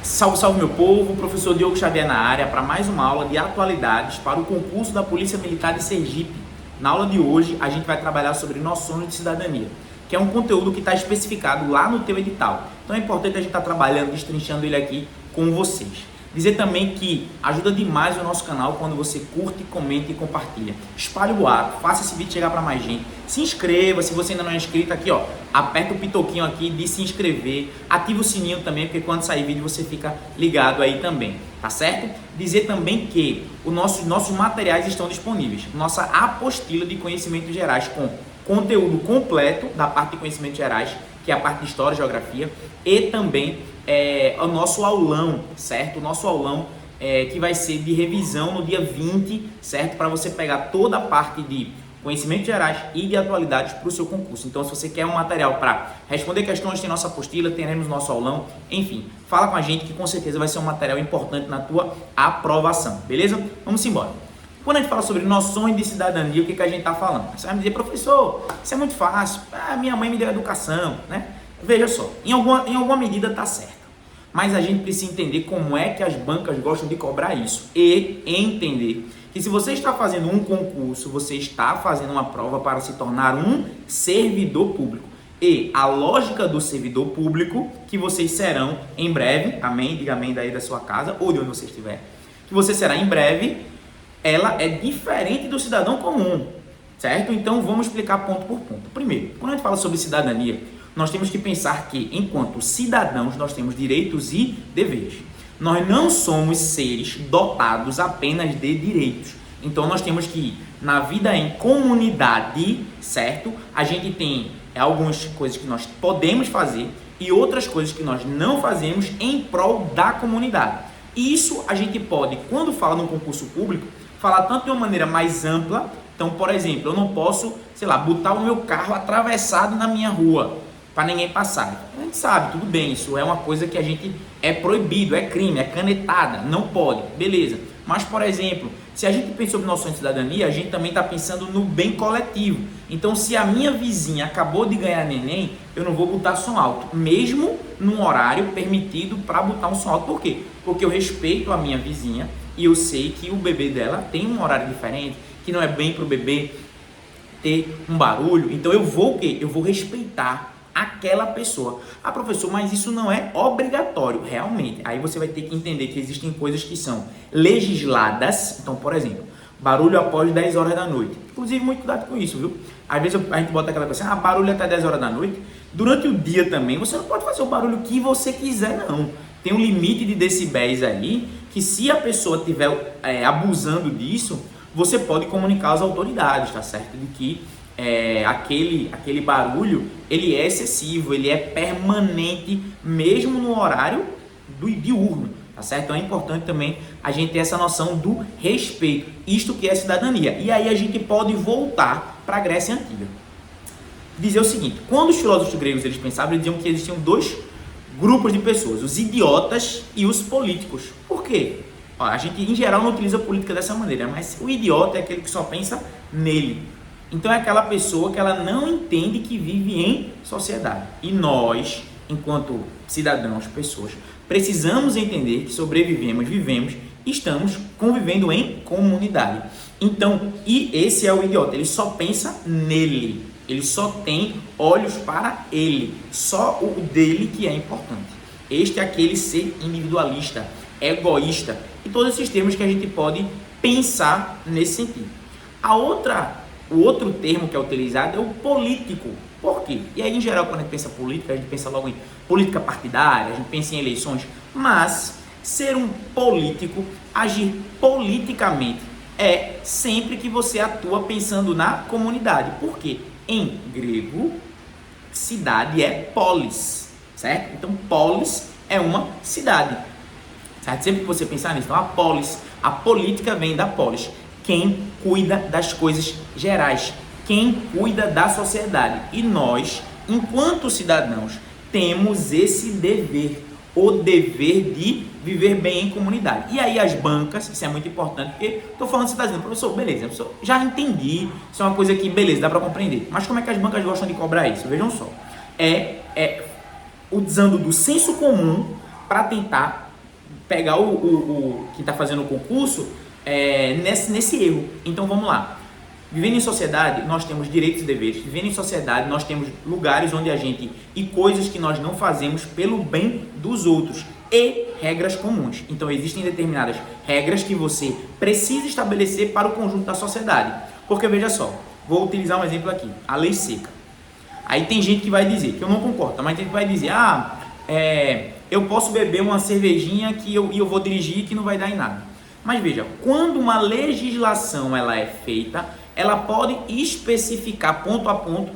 Salve, salve meu povo, professor Diogo Xavier na área para mais uma aula de atualidades para o concurso da Polícia Militar de Sergipe. Na aula de hoje a gente vai trabalhar sobre noções de cidadania, que é um conteúdo que está especificado lá no teu edital. Então é importante a gente estar trabalhando, destrinchando ele aqui com vocês. Dizer também que ajuda demais o nosso canal quando você curte, comenta e compartilha. Espalhe o boato, faça esse vídeo chegar para mais gente. Se inscreva, se você ainda não é inscrito aqui, ó, aperta o pitoquinho aqui de se inscrever, ativa o sininho também, porque quando sair vídeo você fica ligado aí também, tá certo? Dizer também que os nossos materiais estão disponíveis. Nossa apostila de conhecimentos gerais com conteúdo completo da parte de conhecimentos gerais, que é a parte de história e geografia, e também o nosso aulão, certo? O nosso aulão que vai ser de revisão no dia 20, certo? Para você pegar toda a parte de conhecimentos gerais e de atualidades para o seu concurso. Então, se você quer um material para responder questões, tem nossa apostila, teremos nosso aulão, enfim, fala com a gente que com certeza vai ser um material importante na tua aprovação, beleza? Vamos embora. Quando a gente fala sobre noções de cidadania, o que a gente está falando? Você vai me dizer, professor, isso é muito fácil, minha mãe me deu educação, né? Veja só, em alguma medida está certo, mas a gente precisa entender como é que as bancas gostam de cobrar isso e entender que se você está fazendo um concurso, você está fazendo uma prova para se tornar um servidor público. E a lógica do servidor público, que vocês serão em breve, amém? Diga amém daí da sua casa ou de onde você estiver, que você será em breve, ela é diferente do cidadão comum, certo? Então vamos explicar ponto por ponto. Primeiro, quando a gente fala sobre cidadania, nós temos que pensar que, enquanto cidadãos, nós temos direitos e deveres. Nós não somos seres dotados apenas de direitos. Então nós temos que, na vida em comunidade, certo? A gente tem algumas coisas que nós podemos fazer e outras coisas que nós não fazemos em prol da comunidade. E isso a gente pode, quando fala no concurso público, falar tanto de uma maneira mais ampla. Então, por exemplo, eu não posso, sei lá, botar o meu carro atravessado na minha rua para ninguém passar. A gente sabe, tudo bem, isso é uma coisa que a gente é proibido, é crime, é canetada, não pode, beleza. Mas, por exemplo, se a gente pensa sobre noções de cidadania, a gente também está pensando no bem coletivo. Então, se a minha vizinha acabou de ganhar neném, eu não vou botar som alto, mesmo num horário permitido para botar um som alto. Por quê? Porque eu respeito a minha vizinha e eu sei que o bebê dela tem um horário diferente, que não é bem para o bebê ter um barulho. Então, eu vou o quê? Eu vou respeitar aquela pessoa. Ah, professor, mas isso não é obrigatório, realmente. Aí você vai ter que entender que existem coisas que são legisladas. Então, por exemplo, barulho após 10 horas da noite. Inclusive, muito cuidado com isso, viu? Às vezes a gente bota aquela coisa assim, barulho até 10 horas da noite. Durante o dia também, você não pode fazer o barulho que você quiser, não. Tem um limite de decibéis aí, que se a pessoa estiver abusando disso, você pode comunicar às autoridades, tá certo? De que aquele barulho, ele é excessivo, ele é permanente, mesmo no horário diurno, tá certo? Então é importante também a gente ter essa noção do respeito, isto que é cidadania. E aí a gente pode voltar para a Grécia Antiga. Dizer o seguinte, quando os filósofos gregos eles pensavam, eles diziam que existiam dois grupos de pessoas, os idiotas e os políticos. Por quê? A gente em geral não utiliza a política dessa maneira, mas o idiota é aquele que só pensa nele. Então é aquela pessoa que ela não entende que vive em sociedade. E nós, enquanto cidadãos, pessoas, precisamos entender que sobrevivemos, vivemos, estamos convivendo em comunidade. Então, e esse é o idiota, ele só pensa nele, ele só tem olhos para ele, só o dele que é importante. Este é aquele ser individualista, egoísta, e todos esses termos que a gente pode pensar nesse sentido. O outro termo que é utilizado é o político. Por quê? E aí, em geral, quando a gente pensa política, a gente pensa logo em política partidária, a gente pensa em eleições. Mas ser um político, agir politicamente, é sempre que você atua pensando na comunidade. Por quê? Em grego, cidade é polis, certo? Então, polis é uma cidade, certo? Sempre que você pensar nisso, então, a polis, a política vem da polis. Quem cuida das coisas gerais, quem cuida da sociedade. E nós, enquanto cidadãos, temos esse dever, o dever de viver bem em comunidade. E aí as bancas, isso é muito importante, porque estou falando, você está dizendo, professor, beleza, professor, já entendi, isso é uma coisa que, beleza, dá para compreender. Mas como é que as bancas gostam de cobrar isso? Vejam só, usando do senso comum para tentar pegar quem está fazendo o concurso nesse erro. Então vamos lá. Vivendo em sociedade, nós temos direitos e deveres. Vivendo em sociedade, nós temos lugares onde a gente e coisas que nós não fazemos pelo bem dos outros e regras comuns. Então existem determinadas regras que você precisa estabelecer para o conjunto da sociedade. Porque veja só, vou utilizar um exemplo aqui, a lei seca. Aí tem gente que vai dizer, que eu não concordo, mas tem gente que vai dizer, eu posso beber uma cervejinha e eu vou dirigir que não vai dar em nada. Mas veja, quando uma legislação ela é feita, ela pode especificar ponto a ponto,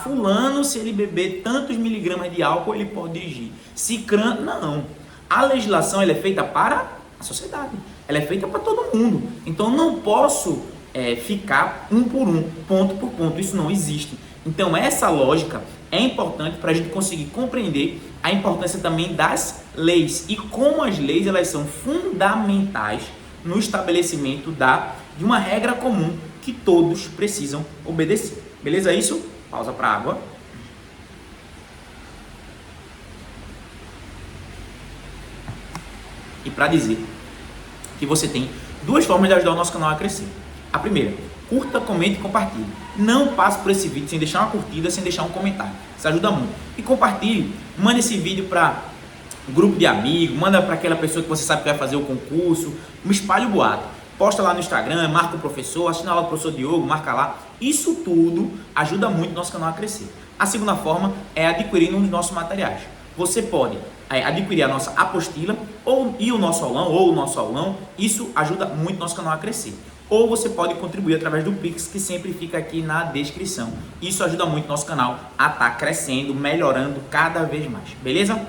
fulano, se ele beber tantos miligramas de álcool, ele pode dirigir. Cicrano, não. A legislação ela é feita para a sociedade, ela é feita para todo mundo. Então eu não posso ficar um por um, ponto por ponto, isso não existe. Então essa lógica é importante para a gente conseguir compreender a importância também das leis e como as leis elas são fundamentais no estabelecimento de uma regra comum que todos precisam obedecer. Beleza isso? Pausa para água. E para dizer que você tem duas formas de ajudar o nosso canal a crescer. A primeira, curta, comente e compartilhe. Não passe por esse vídeo sem deixar uma curtida, sem deixar um comentário. Isso ajuda muito. E compartilhe, manda esse vídeo para um grupo de amigos, manda para aquela pessoa que você sabe que vai fazer o concurso, espalhe o boato. Posta lá no Instagram, marca o professor, assina lá o professor Diogo, marca lá. Isso tudo ajuda muito o nosso canal a crescer. A segunda forma é adquirindo um dos nossos materiais. Você pode adquirir a nossa apostila ou o nosso aulão, isso ajuda muito o nosso canal a crescer. Ou você pode contribuir através do Pix, que sempre fica aqui na descrição. Isso ajuda muito o nosso canal a estar crescendo, melhorando cada vez mais, beleza?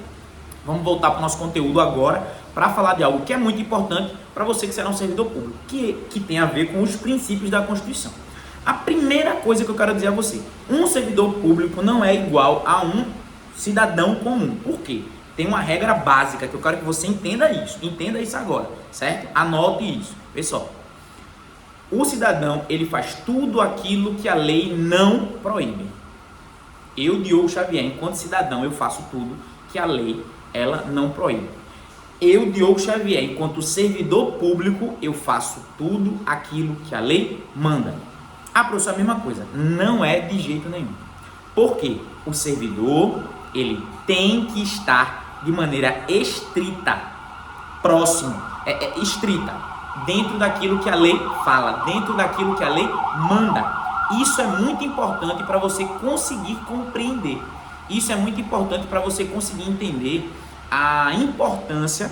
Vamos voltar para o nosso conteúdo agora para falar de algo que é muito importante para você que será um servidor público, que tem a ver com os princípios da Constituição. A primeira coisa que eu quero dizer a você, um servidor público não é igual a um cidadão comum. Por quê? Tem uma regra básica que eu quero que você entenda isso agora, certo? Anote isso, pessoal. O cidadão, ele faz tudo aquilo que a lei não proíbe. Eu, Diogo Xavier, enquanto cidadão, eu faço tudo que a lei, ela não proíbe. Eu, Diogo Xavier, enquanto servidor público, eu faço tudo aquilo que a lei manda. Professor, a mesma coisa. Não é de jeito nenhum. Por quê? O servidor, ele tem que estar de maneira estrita, próximo, estrita, dentro daquilo que a lei fala, dentro daquilo que a lei manda. Isso é muito importante para você conseguir compreender. Isso é muito importante para você conseguir entender a importância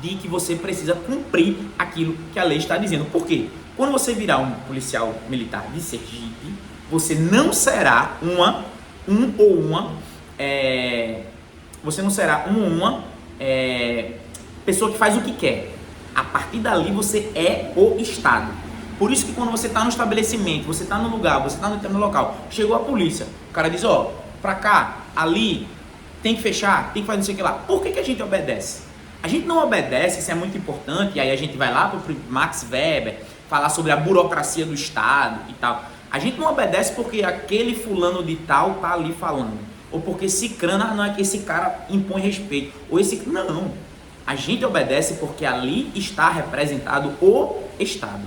de que você precisa cumprir aquilo que a lei está dizendo. Por quê? Quando você virar um policial militar de Sergipe, você não será uma pessoa que faz o que quer. A partir dali você é o Estado. Por isso que quando você está no estabelecimento, você está no lugar, você está no local, chegou a polícia, o cara diz, pra cá, ali, tem que fechar, tem que fazer não sei o que lá. Por que a gente obedece? A gente não obedece, isso é muito importante, e aí a gente vai lá para o Max Weber, falar sobre a burocracia do Estado e tal. A gente não obedece porque aquele fulano de tal tá ali falando, ou porque cicrano, não é que esse cara impõe respeito, ou esse... Não, a gente obedece porque ali está representado o Estado.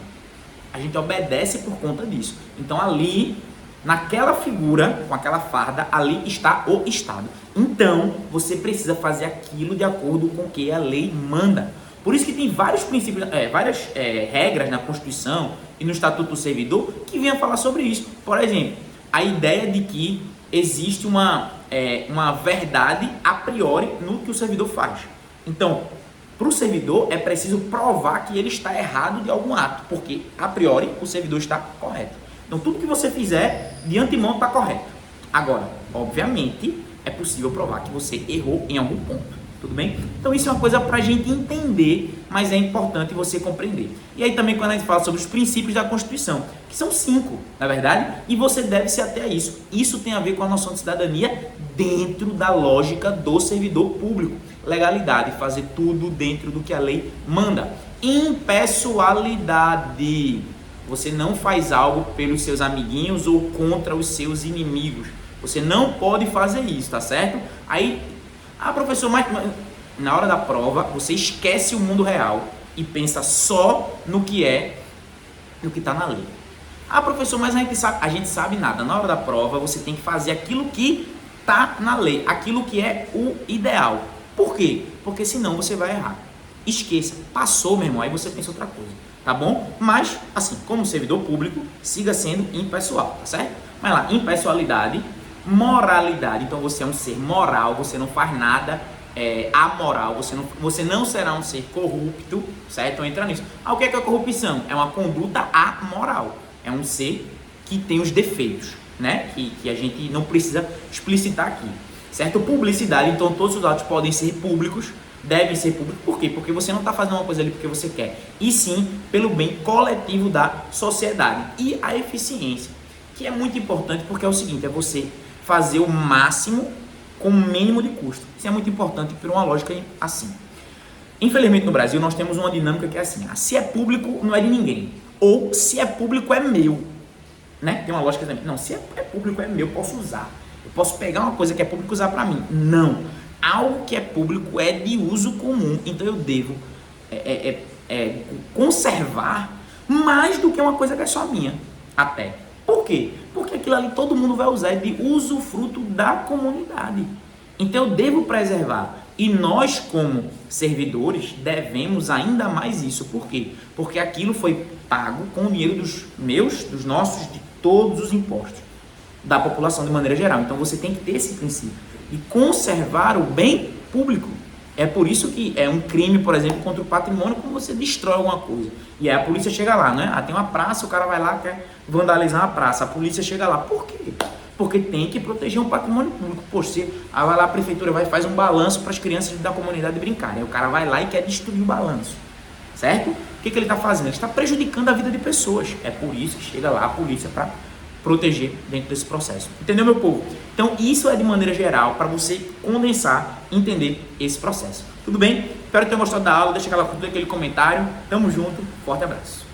A gente obedece por conta disso. Então ali, naquela figura, com aquela farda, ali está o Estado. Então, você precisa fazer aquilo de acordo com o que a lei manda. Por isso que tem vários princípios, várias regras na Constituição e no Estatuto do Servidor que vêm a falar sobre isso. Por exemplo, a ideia de que existe uma verdade a priori no que o servidor faz. Então, para o servidor é preciso provar que ele está errado de algum ato, porque a priori o servidor está correto. Então, tudo que você fizer de antemão está correto. Agora, obviamente, é possível provar que você errou em algum ponto. Tudo bem? Então isso é uma coisa para a gente entender, mas é importante você compreender. E aí também quando a gente fala sobre os princípios da Constituição, que são 5, na verdade, e você deve se ater a isso. Isso tem a ver com a noção de cidadania dentro da lógica do servidor público. Legalidade, fazer tudo dentro do que a lei manda. Impessoalidade, você não faz algo pelos seus amiguinhos ou contra os seus inimigos. Você não pode fazer isso, tá certo? Aí, professor, mas Na hora da prova, você esquece o mundo real e pensa só no que está na lei. Ah, professor, mas a gente sabe nada. Na hora da prova, você tem que fazer aquilo que está na lei, aquilo que é o ideal. Por quê? Porque senão você vai errar. Esqueça, passou, meu irmão, aí você pensa outra coisa, tá bom? Mas, assim, como servidor público, siga sendo impessoal, tá certo? Mas lá, impessoalidade, moralidade, então você é um ser moral, você não faz nada amoral, você não será um ser corrupto, certo? Então entra nisso. Ah, o que é corrupção? É uma conduta amoral, é um ser que tem os defeitos, né? Que a gente não precisa explicitar aqui, certo? Publicidade, então todos os atos podem ser públicos, devem ser públicos, por quê? Porque você não está fazendo uma coisa ali porque você quer, e sim pelo bem coletivo da sociedade. E a eficiência, que é muito importante, porque é o seguinte, é você fazer o máximo com o mínimo de custo. Isso é muito importante por uma lógica assim. Infelizmente no Brasil nós temos uma dinâmica que é assim, se é público não é de ninguém, ou se é público é meu, né? Tem uma lógica também, não, se é público é meu, eu posso usar, eu posso pegar uma coisa que é público e usar para mim. Não, algo que é público é de uso comum, então eu devo conservar mais do que uma coisa que é só minha, até. Por quê? Porque aquilo ali todo mundo vai usar, é de usufruto da comunidade. Então eu devo preservar. E nós, como servidores, devemos ainda mais isso. Por quê? Porque aquilo foi pago com o dinheiro dos nossos, de todos os impostos da população de maneira geral. Então você tem que ter esse princípio e conservar o bem público. É por isso que é um crime, por exemplo, contra o patrimônio, quando você destrói alguma coisa. E aí a polícia chega lá, né? Ah, tem uma praça, o cara vai lá, quer vandalizar uma praça. A polícia chega lá. Por quê? Porque tem que proteger um patrimônio público. Aí vai lá, a prefeitura vai e faz um balanço para as crianças da comunidade brincarem. Aí o cara vai lá e quer destruir o balanço. Certo? O que ele está fazendo? Ele está prejudicando a vida de pessoas. É por isso que chega lá a polícia para proteger dentro desse processo. Entendeu, meu povo? Então, isso é de maneira geral para você condensar, entender esse processo. Tudo bem? Espero ter gostado da aula. Deixa aquela curtida, aquele comentário. Tamo junto. Forte abraço.